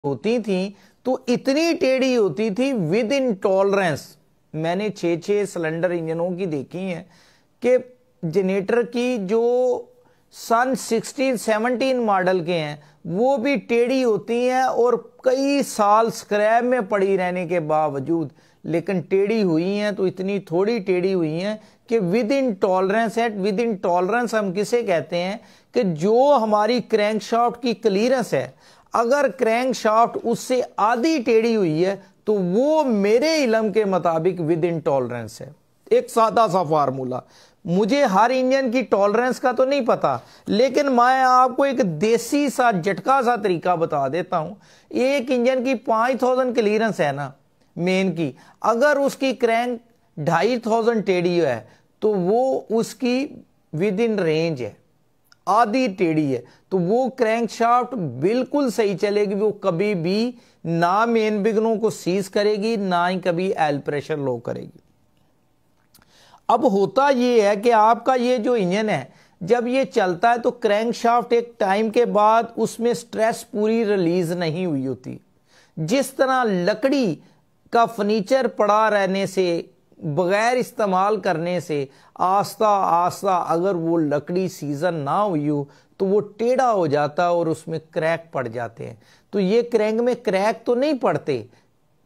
होती थी तो इतनी टेढ़ी होती थी विद इन टॉलरेंस। मैंने 6-6 सिलेंडर इंजनों की देखी हैं कि जनरेटर की जो सन 16-17 मॉडल के हैं वो भी टेढ़ी होती हैं और कई साल स्क्रैप में पड़ी रहने के बावजूद, लेकिन टेढ़ी हुई हैं तो इतनी थोड़ी टेढ़ी हुई हैं कि विद इन टॉलरेंस है। विद इन टॉलरेंस हम किसे कहते हैं कि जो हमारी क्रैंकशाफ्ट की क्लीयरेंस है, अगर क्रैंकशाफ्ट उससे आधी टेढ़ी हुई है तो वो मेरे इल्म के मुताबिक विद इन टॉलरेंस है। एक सादा सा फार्मूला, मुझे हर इंजन की टॉलरेंस का तो नहीं पता, लेकिन मैं आपको एक देसी सा झटका सा तरीका बता देता हूं। एक इंजन की 5000 क्लीयरेंस है ना मेन की, अगर उसकी क्रैंक 2500 टेढ़ी है तो वो उसकी विद इन रेंज है, आधी टेढ़ी है, तो वो क्रैंकशाफ्ट बिल्कुल सही चलेगी। वो कभी भी ना मेन बिगनों को सीज करेगी, ना ही कभी ऑयल प्रेशर लो करेगी। अब होता ये है कि आपका ये जो इंजन है जब ये चलता है तो क्रैंकशाफ्ट एक टाइम के बाद उसमें स्ट्रेस पूरी रिलीज नहीं हुई होती। जिस तरह लकड़ी का फर्नीचर पड़ा रहने से, बगैर इस्तेमाल करने से आस्ता आस्ता अगर वो लकड़ी सीजन ना हुई हो तो वो टेढ़ा हो जाता है और उसमें क्रैक पड़ जाते हैं। तो ये क्रैंक में क्रैक तो नहीं पड़ते,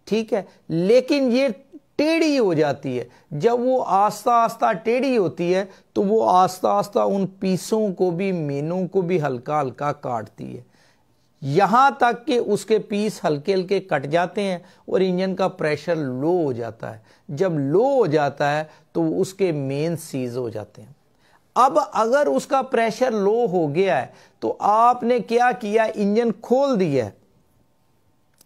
ठीक है, लेकिन ये टेढ़ी हो जाती है। जब वो आस्ता आस्ता टेढ़ी होती है तो वो आस्ता आस्ता उन पीसों को भी, मेनों को भी हल्का हल्का काटती है, यहां तक कि उसके पीस हल्के हल्के कट जाते हैं और इंजन का प्रेशर लो हो जाता है। जब लो हो जाता है तो उसके मेन सीज हो जाते हैं। अब अगर उसका प्रेशर लो हो गया है तो आपने क्या किया, इंजन खोल दिया,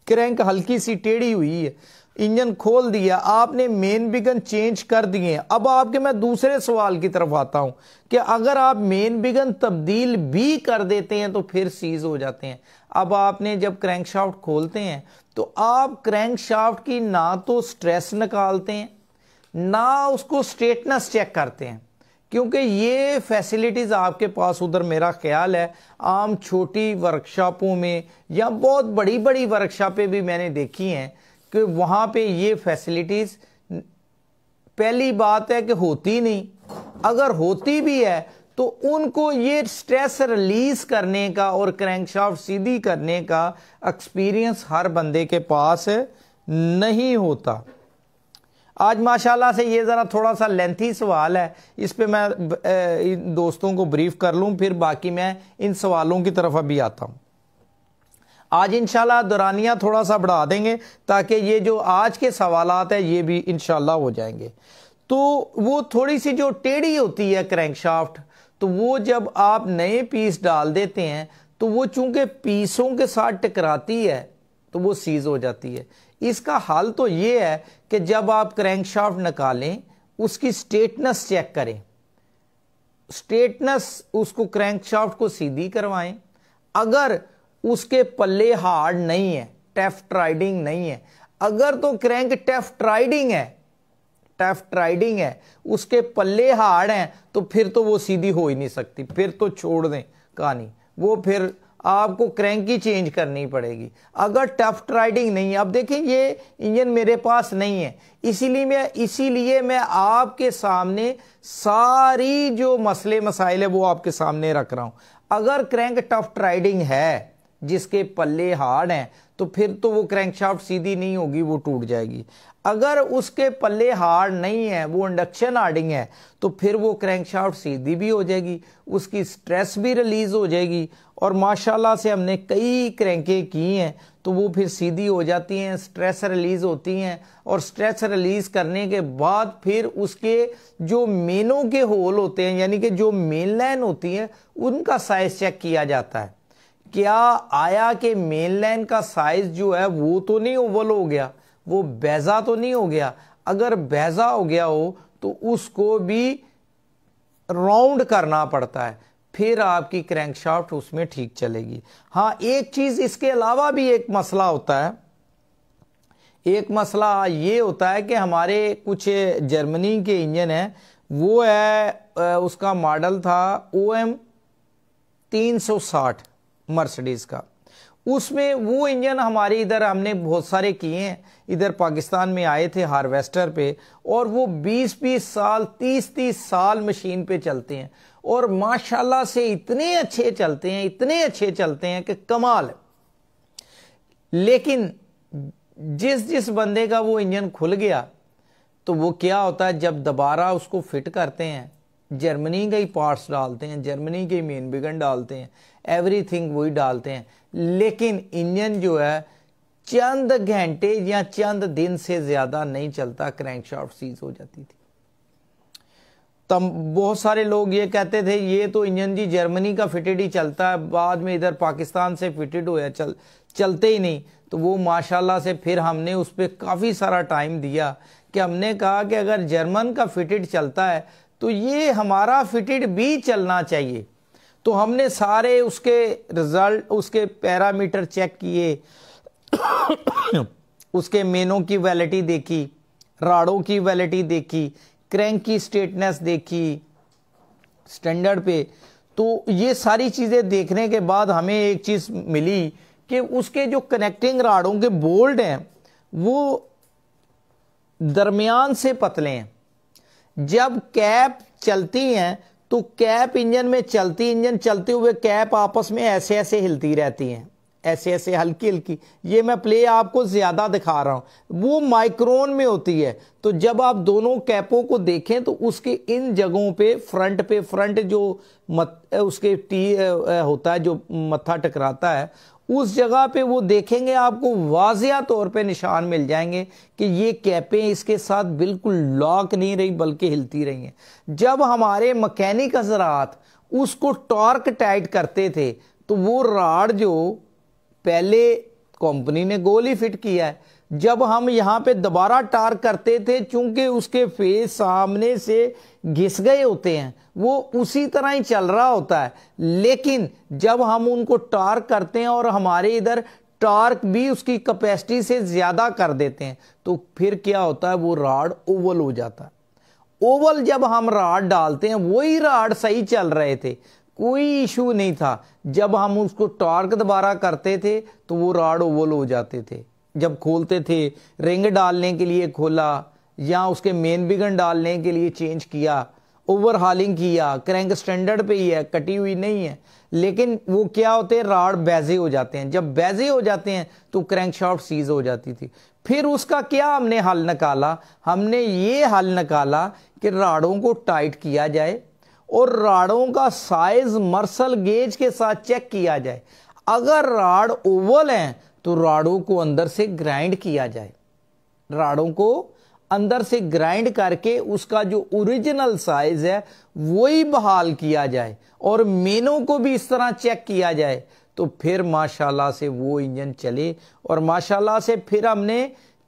क्रैंक हल्की सी टेढ़ी हुई है, इंजन खोल दिया, आपने मेन बिगन चेंज कर दिए। अब आपके मैं दूसरे सवाल की तरफ आता हूं कि अगर आप मेन बिगन तब्दील भी कर देते हैं तो फिर सीज हो जाते हैं। अब आपने जब क्रैंकशाफ्ट खोलते हैं तो आप क्रैंकशाफ्ट की ना तो स्ट्रेस निकालते हैं, ना उसको स्ट्रेटनेस चेक करते हैं, क्योंकि ये फैसिलिटीज आपके पास उधर मेरा ख्याल है आम छोटी वर्कशॉपों में या बहुत बड़ी बड़ी वर्कशॉपें भी मैंने देखी हैं कि वहां पे ये फैसिलिटीज पहली बात है कि होती नहीं। अगर होती भी है तो उनको ये स्ट्रेस रिलीज करने का और क्रैंकशाफ्ट सीधी करने का एक्सपीरियंस हर बंदे के पास नहीं होता। आज माशाल्लाह से ये ज़रा थोड़ा सा लेंथी सवाल है, इस पे मैं इन दोस्तों को ब्रीफ कर लूँ, फिर बाकी मैं इन सवालों की तरफ अभी आता हूँ। आज इंशाल्लाह दौरानिया थोड़ा सा बढ़ा देंगे ताकि ये जो आज के सवालात है ये भी इंशाल्लाह हो जाएंगे। तो वो थोड़ी सी जो टेढ़ी होती है क्रैंकशाफ्ट, तो वो जब आप नए पीस डाल देते हैं तो वो चूंकि पीसों के साथ टकराती है तो वो सीज हो जाती है। इसका हल तो ये है कि जब आप क्रैंकशाफ्ट निकालें उसकी स्ट्रेटनेस चेक करें, स्ट्रेटनेस उसको क्रैंकशाफ्ट को सीधी करवाएं। अगर उसके पल्ले हार्ड नहीं है, टेफ्ट राइडिंग नहीं है, अगर तो क्रैंक टेफ्ट राइडिंग है, उसके पल्ले हार्ड हैं, तो फिर तो वो सीधी हो ही नहीं सकती, फिर तो छोड़ दें कहानी, वो फिर आपको क्रैंक ही चेंज करनी पड़ेगी। अगर टफ्ट राइडिंग नहीं है, अब देखें ये इंजन मेरे पास नहीं है, इसीलिए मैं आपके सामने सारी जो मसले मसाइल है वो आपके सामने रख रहा हूं। अगर क्रैंक टफ्ट राइडिंग है जिसके पल्ले हार्ड हैं तो फिर तो वो क्रैंकशाफ्ट सीधी नहीं होगी, वो टूट जाएगी। अगर उसके पल्ले हार्ड नहीं है, वो इंडक्शन हार्डिंग है, तो फिर वो क्रैंकशाफ्ट सीधी भी हो जाएगी, उसकी स्ट्रेस भी रिलीज हो जाएगी। और माशाल्लाह से हमने कई क्रैंकें की हैं तो वो फिर सीधी हो जाती हैं, स्ट्रेस रिलीज होती हैं, और स्ट्रेस रिलीज करने के बाद फिर उसके जो मेनों के होल होते हैं, यानी कि जो मेन लाइन होती है, उनका साइज चेक किया जाता है। क्या आया कि मेन लाइन का साइज जो है वो तो नहीं ओवल हो गया, वो बैजा तो नहीं हो गया। अगर बैजा हो गया हो तो उसको भी राउंड करना पड़ता है, फिर आपकी क्रैंकशाफ्ट उसमें ठीक चलेगी। हाँ, एक चीज इसके अलावा भी एक मसला होता है, एक मसला ये होता है कि हमारे कुछ जर्मनी के इंजन है, वो है उसका मॉडल था OM 360 मर्सिडीज का, उसमें वो इंजन हमारे इधर हमने बहुत सारे किए हैं, इधर पाकिस्तान में आए थे हार्वेस्टर पे, और वो 20-20 साल 30-30 साल मशीन पे चलते हैं और माशाल्लाह से इतने अच्छे चलते हैं, इतने अच्छे चलते हैं कि कमाल। लेकिन जिस जिस बंदे का वो इंजन खुल गया तो वो क्या होता है, जब दोबारा उसको फिट करते हैं जर्मनी के ही पार्ट्स डालते हैं, जर्मनी के मेन बिगन डालते हैं, एवरीथिंग वही डालते हैं, लेकिन इंजन जो है चंद घंटे या चंद दिन से ज्यादा नहीं चलता, क्रैंकशाफ्ट सीज हो जाती थी। तब बहुत सारे लोग ये कहते थे ये तो इंजन जी जर्मनी का फिटेड ही चलता है, बाद में इधर पाकिस्तान से फिटेड होया चलते ही नहीं। तो वो माशाल्लाह से फिर हमने उस पर काफ़ी सारा टाइम दिया कि हमने कहा कि अगर जर्मन का फिटेड चलता है तो ये हमारा फिटेड भी चलना चाहिए। तो हमने सारे उसके रिजल्ट, उसके पैरामीटर चेक किए, उसके मेनों की वैलिटी देखी, राड़ों की वैलिटी देखी, क्रैंक की स्ट्रेटनेस देखी स्टैंडर्ड पे। तो ये सारी चीज़ें देखने के बाद हमें एक चीज़ मिली कि उसके जो कनेक्टिंग राड़ों के बोल्ट हैं वो दरमियान से पतले हैं। जब कैप चलती हैं तो कैप इंजन में चलती, इंजन चलते हुए कैप आपस में ऐसे ऐसे हिलती रहती हैं, ऐसे ऐसे हल्की हल्की। ये मैं प्ले आपको ज्यादा दिखा रहा हूं, वो माइक्रोन में होती है। तो जब आप दोनों कैपों को देखें तो उसके इन जगहों पे फ्रंट जो उसके टी होता है, जो मत्था टकराता है, उस जगह पे वो देखेंगे आपको वाजिया तौर पे निशान मिल जाएंगे कि ये कैपें इसके साथ बिल्कुल लॉक नहीं रही बल्कि हिलती रही हैं। जब हमारे मैकेनिक हजरात उसको टॉर्क टाइट करते थे तो वो राड जो पहले कंपनी ने गोल ही फिट किया है, जब हम यहाँ पे दोबारा टार्क करते थे चूंकि उसके फेस सामने से घिस गए होते हैं, वो उसी तरह ही चल रहा होता है। लेकिन जब हम उनको टार्क करते हैं और हमारे इधर टार्क भी उसकी कैपेसिटी से ज्यादा कर देते हैं तो फिर क्या होता है, वो राड ओवल हो जाता है। ओवल जब हम राड डालते हैं, वही राड सही चल रहे थे, कोई इशू नहीं था। जब हम उसको टॉर्क दोबारा करते थे तो वो राड ओवल हो जाते थे। जब खोलते थे, रिंग डालने के लिए खोला या उसके मेन बिगन डालने के लिए चेंज किया, ओवरहालिंग किया, क्रैंक स्टैंडर्ड पे ही है, कटी हुई नहीं है, लेकिन वो क्या होते हैं, राड बैजे हो जाते हैं। जब बैजे हो जाते हैं तो क्रैंकशाफ्ट सीज हो जाती थी। फिर उसका क्या हमने हल निकाला, हमने ये हल निकाला कि राड़ों को टाइट किया जाए और राड़ों का साइज मर्सल गेज के साथ चेक किया जाए। अगर राड ओवल हैं तो राड़ों को अंदर से ग्राइंड किया जाए, राड़ों को अंदर से ग्राइंड करके उसका जो ओरिजिनल साइज है वही बहाल किया जाए और मेनों को भी इस तरह चेक किया जाए। तो फिर माशाल्लाह से वो इंजन चले और माशाल्लाह से फिर हमने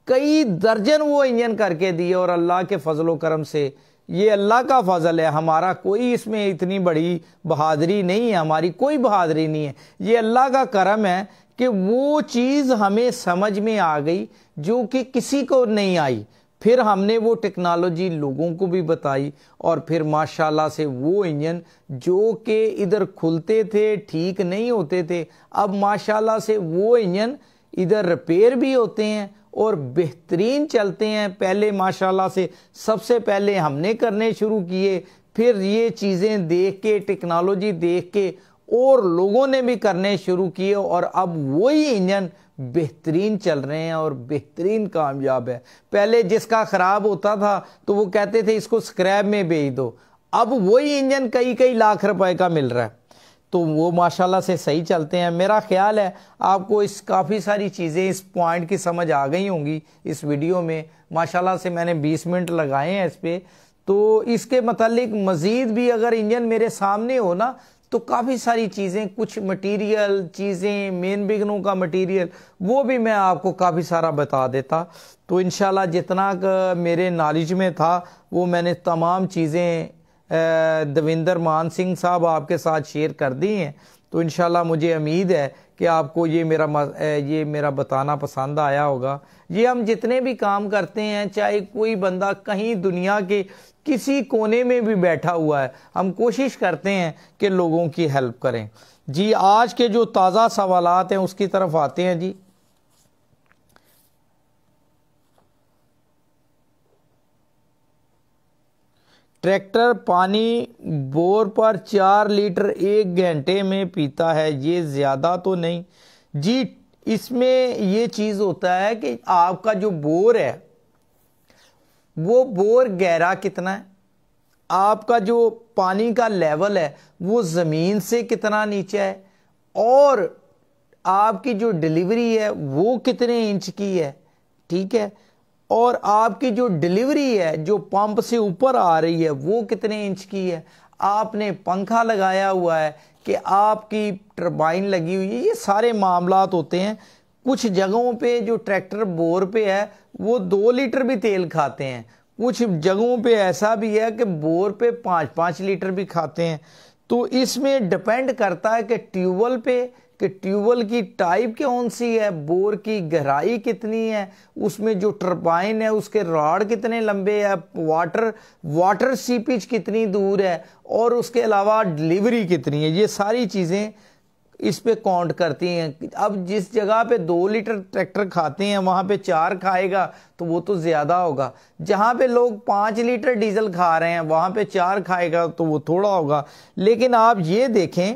कई दर्जन वो इंजन करके दिए। और अल्लाह के फजलो करम से, ये अल्लाह का फजल है, हमारा कोई इसमें इतनी बड़ी बहादुरी नहीं है, हमारी कोई बहादुरी नहीं है, ये अल्लाह का करम है कि वो चीज़ हमें समझ में आ गई जो कि किसी को नहीं आई। फिर हमने वो टेक्नोलॉजी लोगों को भी बताई और फिर माशाल्लाह से वो इंजन जो कि इधर खुलते थे, ठीक नहीं होते थे, अब माशाल्लाह से वो इंजन इधर रिपेयर भी होते हैं और बेहतरीन चलते हैं। पहले माशाल्लाह से सबसे पहले हमने करने शुरू किए, फिर ये चीज़ें देख के, टेक्नोलॉजी देख के और लोगों ने भी करने शुरू किए और अब वही इंजन बेहतरीन चल रहे हैं और बेहतरीन कामयाब है। पहले जिसका ख़राब होता था तो वो कहते थे इसको स्क्रैप में बेच दो, अब वही इंजन कई कई लाख रुपए का मिल रहा है। तो वो माशाल्लाह से सही चलते हैं। मेरा ख्याल है आपको इस काफ़ी सारी चीज़ें, इस पॉइंट की समझ आ गई होंगी इस वीडियो में। माशाल्लाह से मैंने 20 मिनट लगाए हैं इस पर। तो इसके मतलब मज़ीद भी अगर इंजन मेरे सामने हो ना तो काफ़ी सारी चीज़ें, कुछ मटेरियल चीज़ें, मेन बिगनों का मटेरियल, वो भी मैं आपको काफ़ी सारा बता देता। तो इंशाल्लाह जितना मेरे नॉलेज में था वो मैंने तमाम चीज़ें दविंदर मान सिंह साहब आपके साथ शेयर कर दी हैं। तो इंशाल्लाह मुझे उम्मीद है कि आपको ये मेरा बताना पसंद आया होगा। ये हम जितने भी काम करते हैं, चाहे कोई बंदा कहीं दुनिया के किसी कोने में भी बैठा हुआ है, हम कोशिश करते हैं कि लोगों की हेल्प करें। जी आज के जो ताज़ा सवालात हैं उसकी तरफ आते हैं। जी ट्रैक्टर पानी बोर पर 4 लीटर 1 घंटे में पीता है, ये ज़्यादा तो नहीं? जी इसमें ये चीज़ होता है कि आपका जो बोर है वो बोर गहरा कितना है, आपका जो पानी का लेवल है वो ज़मीन से कितना नीचे है, और आपकी जो डिलीवरी है वो कितने इंच की है, ठीक है, और आपकी जो डिलीवरी है जो पंप से ऊपर आ रही है वो कितने इंच की है, आपने पंखा लगाया हुआ है कि आपकी टरबाइन लगी हुई है, ये सारे मामलात होते हैं। कुछ जगहों पे जो ट्रैक्टर बोर पे है वो 2 लीटर भी तेल खाते हैं, कुछ जगहों पे ऐसा भी है कि बोर पे 5-5 लीटर भी खाते हैं। तो इसमें डिपेंड करता है कि ट्यूबवेल पे, कि ट्यूबवेल की टाइप कौन सी है, बोर की गहराई कितनी है, उसमें जो टरबाइन है उसके रॉड कितने लंबे है, वाटर सीपेज कितनी दूर है, और उसके अलावा डिलीवरी कितनी है, ये सारी चीज़ें इस पे काउंट करती हैं। अब जिस जगह पे 2 लीटर ट्रैक्टर खाते हैं वहाँ पे 4 खाएगा तो वो तो ज़्यादा होगा, जहाँ पे लोग 5 लीटर डीजल खा रहे हैं वहाँ पे 4 खाएगा तो वो थोड़ा होगा। लेकिन आप ये देखें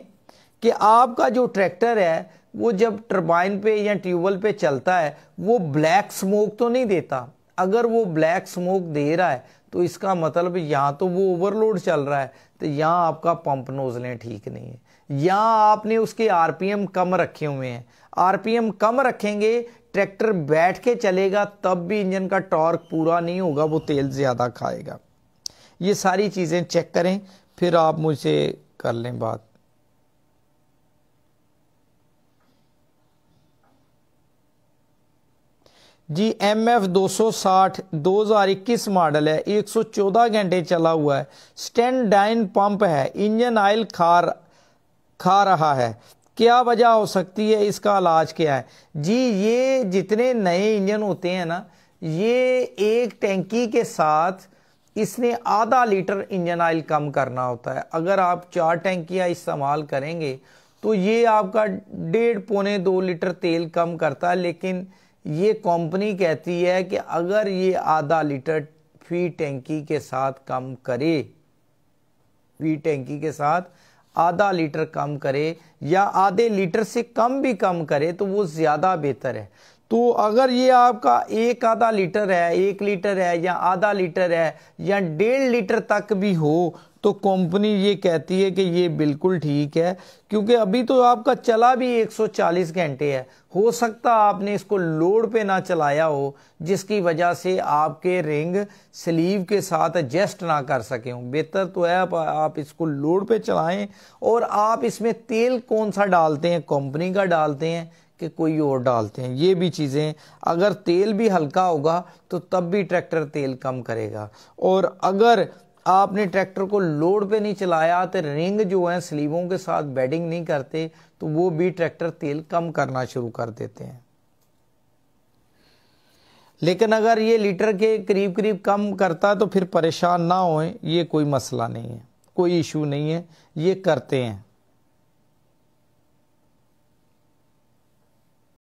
कि आपका जो ट्रैक्टर है वो जब टरबाइन पे या ट्यूबवेल पे चलता है वो ब्लैक स्मोक तो नहीं देता। अगर वो ब्लैक स्मोक दे रहा है तो इसका मतलब यहाँ तो वो ओवरलोड चल रहा है, तो यहाँ आपका पंप नोजलें ठीक नहीं है, यहाँ आपने उसके आरपीएम कम रखे हुए हैं। आरपीएम कम रखेंगे, ट्रैक्टर बैठ के चलेगा तब भी इंजन का टॉर्क पूरा नहीं होगा, वो तेल ज़्यादा खाएगा। ये सारी चीज़ें चेक करें, फिर आप मुझसे कर लें बात। जी MF 260 2021 मॉडल है, 114 घंटे चला हुआ है, स्टैंड डाइन पंप है, इंजन ऑयल खा रहा है, क्या वजह हो सकती है, इसका इलाज क्या है? जी ये जितने नए इंजन होते हैं ना, ये एक टैंकी के साथ इसने आधा लीटर इंजन ऑयल कम करना होता है। अगर आप 4 टैंकियाँ इस्तेमाल करेंगे तो ये आपका 1.5-2 लीटर तेल कम करता है। लेकिन ये कंपनी कहती है कि अगर ये आधा लीटर फी टैंकी के साथ कम करे, फी टैंकी के साथ आधा लीटर कम करे या आधे लीटर से कम भी कम करे तो वो ज़्यादा बेहतर है। तो अगर ये आपका आधा लीटर है, 1 लीटर है या आधा लीटर है या 1.5 लीटर तक भी हो तो कंपनी ये कहती है कि ये बिल्कुल ठीक है, क्योंकि अभी तो आपका चला भी 140 घंटे है। हो सकता आपने इसको लोड पे ना चलाया हो जिसकी वजह से आपके रिंग स्लीव के साथ एडजस्ट ना कर सके हों। बेहतर तो है आप इसको लोड पे चलाएं। और आप इसमें तेल कौन सा डालते हैं, कंपनी का डालते हैं कि कोई और डालते हैं, ये भी चीज़ें, अगर तेल भी हल्का होगा तो तब भी ट्रैक्टर तेल कम करेगा। और अगर आपने ट्रैक्टर को लोड पे नहीं चलाया तो रिंग जो है स्लीवों के साथ बेडिंग नहीं करते तो वो भी ट्रैक्टर तेल कम करना शुरू कर देते हैं। लेकिन अगर ये लीटर के करीब करीब कम करता तो फिर परेशान ना होएं, ये कोई मसला नहीं है, कोई इशू नहीं है, ये करते हैं।